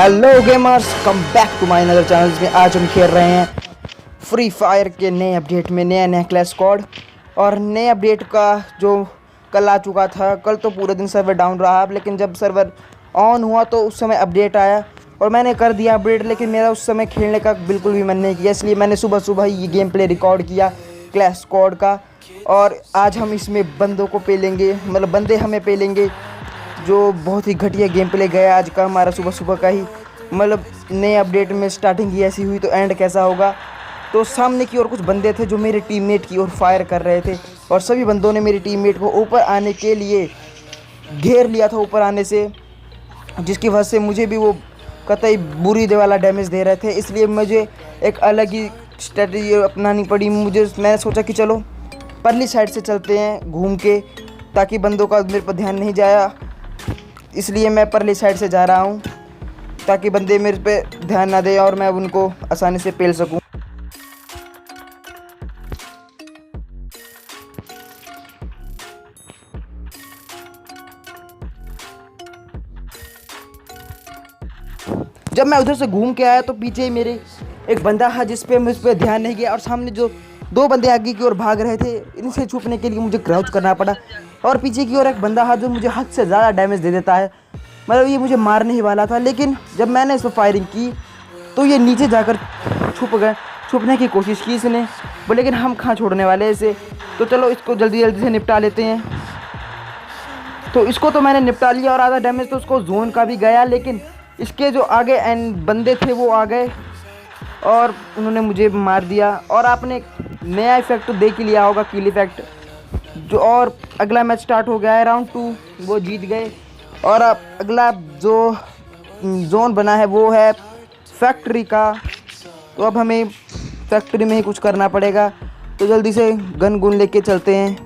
Hello gamers, come back to my another channel में आज हम खेल रहे हैं फ्री फायर के नए अपडेट में नया क्लैश स्क्वाड। और नए अपडेट का जो कल आ चुका था, कल तो पूरे दिन सर्वर डाउन रहा, लेकिन जब सर्वर ऑन हुआ तो उस समय अपडेट आया और मैंने कर दिया अपडेट। लेकिन मेरा उस समय खेलने का बिल्कुल भी मन नहीं किया, इसलिए मैंने सुबह सुबह ही ये गेम प्ले रिकॉर्ड किया क्लैश स्क्वाड का। और आज हम इसमें बंदों को पेलेंगे, मतलब बंदे हमें पेलेंगे। जो बहुत ही घटिया गेम प्ले गया आज का हमारा सुबह सुबह का ही, मतलब नए अपडेट में स्टार्टिंग ही ऐसी हुई तो एंड कैसा होगा। तो सामने की ओर कुछ बंदे थे जो मेरे टीममेट की ओर फायर कर रहे थे और सभी बंदों ने मेरे टीममेट को ऊपर आने के लिए घेर लिया था ऊपर आने से, जिसकी वजह से मुझे भी वो कतई बुरी वाला डैमेज दे रहे थे। इसलिए मुझे एक अलग ही स्ट्रेटजी अपनानी पड़ी। मैंने सोचा कि चलो परली साइड से चलते हैं घूम के, ताकि बंदों का मेरे पर ध्यान नहीं जाया। इसलिए मैं परली साइड से जा रहा हूँ ताकि बंदे मेरे पे ध्यान ना दें और मैं उनको आसानी से पेल सकूँ। जब मैं उधर से घूम के आया तो पीछे मेरे एक बंदा था जिस पे मुझ पर ध्यान नहीं गया, और सामने जो दो बंदे आगे की ओर भाग रहे थे, इनसे छुपने के लिए मुझे क्राउच करना पड़ा। और पीछे की ओर एक बंदा था जो मुझे हद से ज़्यादा डैमेज दे देता है, मतलब ये मुझे मारने ही वाला था। लेकिन जब मैंने इस पर फायरिंग की तो ये नीचे जाकर छुपने की कोशिश की इसने, लेकिन हम कहाँ छोड़ने वाले इसे। तो चलो इसको जल्दी जल्दी से निपटा लेते हैं। तो इसको तो मैंने निपटा लिया और आधा डैमेज तो उसको जोन का भी गया, लेकिन इसके जो आगे बंदे थे वो आ गए और उन्होंने मुझे मार दिया। और आपने नया इफेक्ट तो देख ही लिया होगा, किल इफेक्ट जो। और अगला मैच स्टार्ट हो गया है, राउंड 2 वो जीत गए। और अब अगला जो जोन बना है वो है फैक्ट्री का, तो अब हमें फैक्ट्री में ही कुछ करना पड़ेगा। तो जल्दी से गन गुन लेके चलते हैं।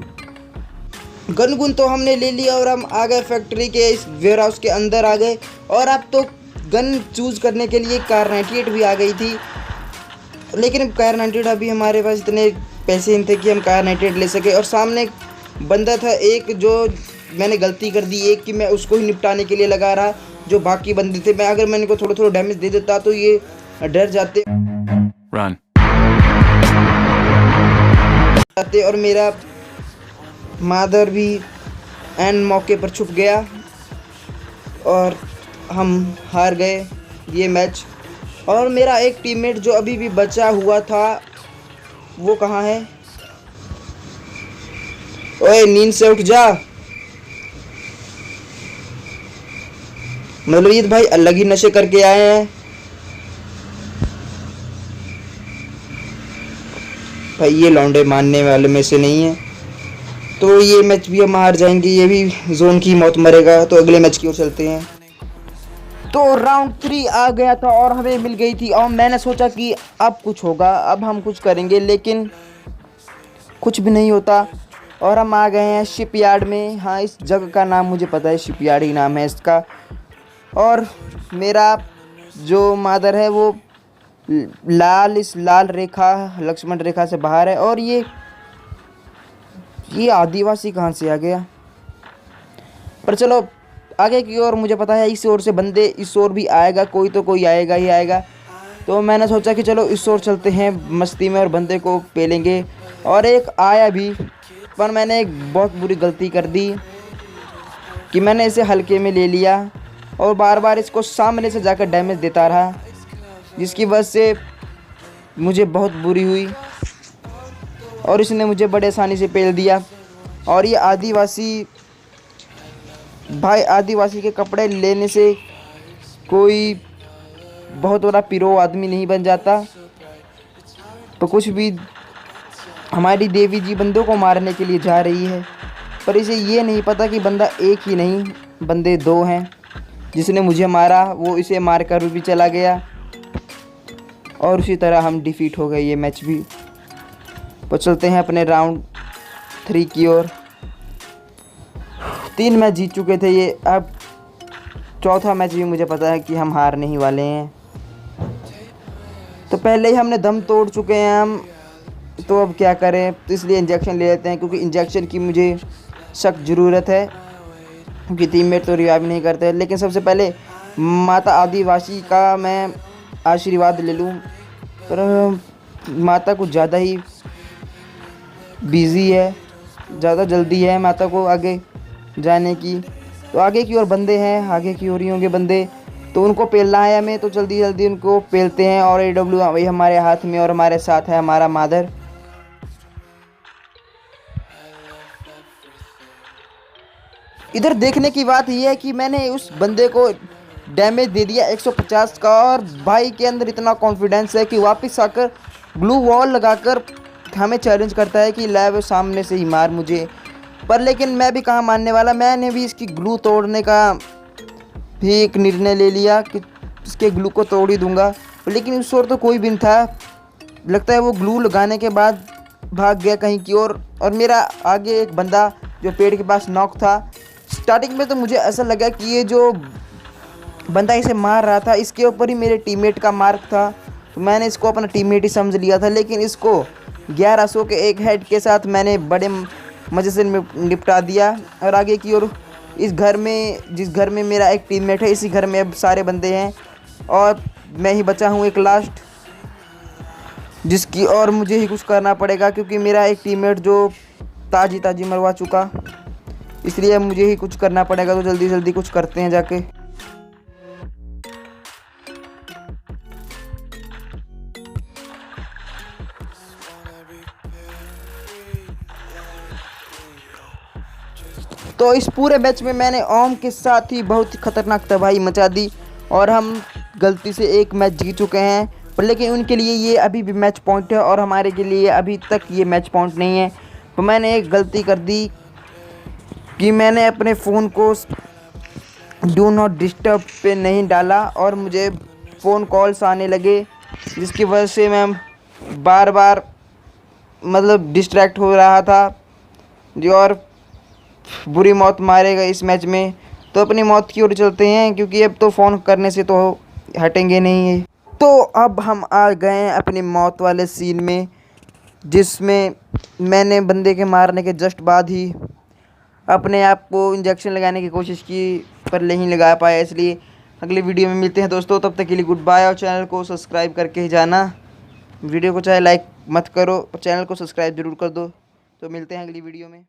गन गुन तो हमने ले लिया और हम आ गए फैक्ट्री के इस वेयर हाउस के अंदर आ गए। और अब तो गन चूज़ करने के लिए कार 98 भी आ गई थी, लेकिन कार 98 अभी हमारे पास इतने पैसे नहीं थे कि हम कार 98 ले सके। और सामने एक बंदा था एक, जो मैंने गलती कर दी एक कि मैं उसको ही निपटाने के लिए लगा रहा, जो बाकी बंदे थे। मैं अगर मैंने इनको थोड़ा थोड़ा डैमेज दे देता तो ये डर जाते और मेरा मादर भी एंड मौके पर छुप गया और हम हार गए ये मैच। और मेरा एक टीममेट जो अभी भी बचा हुआ था वो कहाँ है? ओए नींद से उठ जा। मलवीद भाई अलग ही नशे करके आए हैं भाई, ये लौंडे मानने वाले में से नहीं है। तो ये मैच भी हम हार जाएंगे, ये भी जोन की मौत मरेगा। तो अगले मैच की ओर चलते हैं। तो राउंड 3 आ गया था और हमें मिल गई थी, और मैंने सोचा कि अब कुछ होगा, अब हम कुछ करेंगे, लेकिन कुछ भी नहीं होता। और हम आ गए हैं शिपयार्ड में। हाँ, इस जगह का नाम मुझे पता है, शिपयार्ड ही नाम है इसका। और मेरा जो मादर है वो इस लाल रेखा लक्ष्मण रेखा से बाहर है। और ये आदिवासी कहाँ से आ गया? पर चलो आगे की ओर मुझे पता है इस ओर से बंदे, इस ओर भी आएगा कोई, तो कोई आएगा ही आएगा। तो मैंने सोचा कि चलो इस ओर चलते हैं मस्ती में और बंदे को पेलेंगे। और एक आया भी, पर मैंने एक बहुत बुरी गलती कर दी कि मैंने इसे हल्के में ले लिया और बार बार इसको सामने से जाकर डैमेज देता रहा, जिसकी वजह से मुझे बहुत बुरी हुई और इसने मुझे बड़े आसानी से पेल दिया। और ये आदिवासी भाई, आदिवासी के कपड़े लेने से कोई बहुत बड़ा पीरो आदमी नहीं बन जाता। तो कुछ भी, हमारी देवी जी बंदों को मारने के लिए जा रही है, पर इसे ये नहीं पता कि बंदा एक ही नहीं, बंदे दो हैं। जिसने मुझे मारा वो इसे मार कर भी चला गया और उसी तरह हम डिफीट हो गए ये मैच भी। तो चलते हैं अपने राउंड 3 की ओर। 3 मैच जीत चुके थे ये, अब चौथा मैच भी मुझे पता है कि हम हारने ही वाले हैं। तो पहले ही हमने दम तोड़ चुके हैं हम, तो अब क्या करें। तो इसलिए इंजेक्शन ले लेते हैं, क्योंकि इंजेक्शन की मुझे सख्त ज़रूरत है, क्योंकि टीममेट तो रिवाइव नहीं करते। लेकिन सबसे पहले माता आदिवासी का मैं आशीर्वाद ले लूँ, पर माता कुछ ज़्यादा ही बिज़ी है, ज़्यादा जल्दी है माता को आगे जाने की। तो आगे की ओर बंदे हैं, आगे की ओर ही होंगे बंदे, तो उनको पेलना है हमें, तो जल्दी जल्दी उनको पेलते हैं। और AW वही हमारे हाथ में और हमारे साथ है हमारा मादर। इधर देखने की बात यह है कि मैंने उस बंदे को डैमेज दे दिया 150 का, और भाई के अंदर इतना कॉन्फिडेंस है कि वापस आकर ग्लू वॉल लगाकर हमें चैलेंज करता है कि लाइव सामने से ही मार मुझे। पर लेकिन मैं भी कहाँ मानने वाला, मैंने भी इसकी ग्लू तोड़ने का भी एक निर्णय ले लिया कि इसके ग्लू को तोड़ ही दूंगा। लेकिन उस ओर तो कोई भी नहीं था, लगता है वो ग्लू लगाने के बाद भाग गया कहीं की ओर। और मेरा आगे एक बंदा जो पेड़ के पास नॉक था, स्टार्टिंग में तो मुझे ऐसा लगा कि ये जो बंदा इसे मार रहा था इसके ऊपर ही मेरे टीममेट का मार्क था, तो मैंने इसको अपना टीममेट ही समझ लिया था। लेकिन इसको 1100 के एक हेड के साथ मैंने बड़े मज़े से निपटा दिया। और आगे की ओर इस घर में, जिस घर में मेरा एक टीममेट है, इसी घर में अब सारे बंदे हैं और मैं ही बचा हूँ एक लास्ट, जिसकी और मुझे ही कुछ करना पड़ेगा क्योंकि मेरा एक टीममेट जो ताजी मरवा चुका, इसलिए मुझे ही कुछ करना पड़ेगा। तो जल्दी जल्दी कुछ करते हैं जाके। तो इस पूरे मैच में मैंने ओम के साथ ही बहुत ही खतरनाक तबाही मचा दी और हम गलती से एक मैच जीत चुके हैं। पर लेकिन उनके लिए ये अभी भी मैच पॉइंट है और हमारे के लिए अभी तक ये मैच पॉइंट नहीं है। तो मैंने एक गलती कर दी कि मैंने अपने फ़ोन को डू नॉट डिस्टर्ब पे नहीं डाला और मुझे फ़ोन कॉल्स आने लगे, जिसकी वजह से मैं बार बार मतलब डिस्ट्रैक्ट हो रहा था, जो और बुरी मौत मारेगा इस मैच में। तो अपनी मौत की ओर चलते हैं क्योंकि अब तो फ़ोन करने से तो हटेंगे नहीं है। तो अब हम आ गए हैं अपनी मौत वाले सीन में, जिसमें मैंने बंदे के मारने के जस्ट बाद ही अपने आप को इंजेक्शन लगाने की कोशिश की पर नहीं लगा पाया। इसलिए अगले वीडियो में मिलते हैं दोस्तों, तब तक के लिए गुड बाय। और चैनल को सब्सक्राइब करके ही जाना, वीडियो को चाहे लाइक मत करो और चैनल को सब्सक्राइब ज़रूर कर दो। तो मिलते हैं अगली वीडियो में।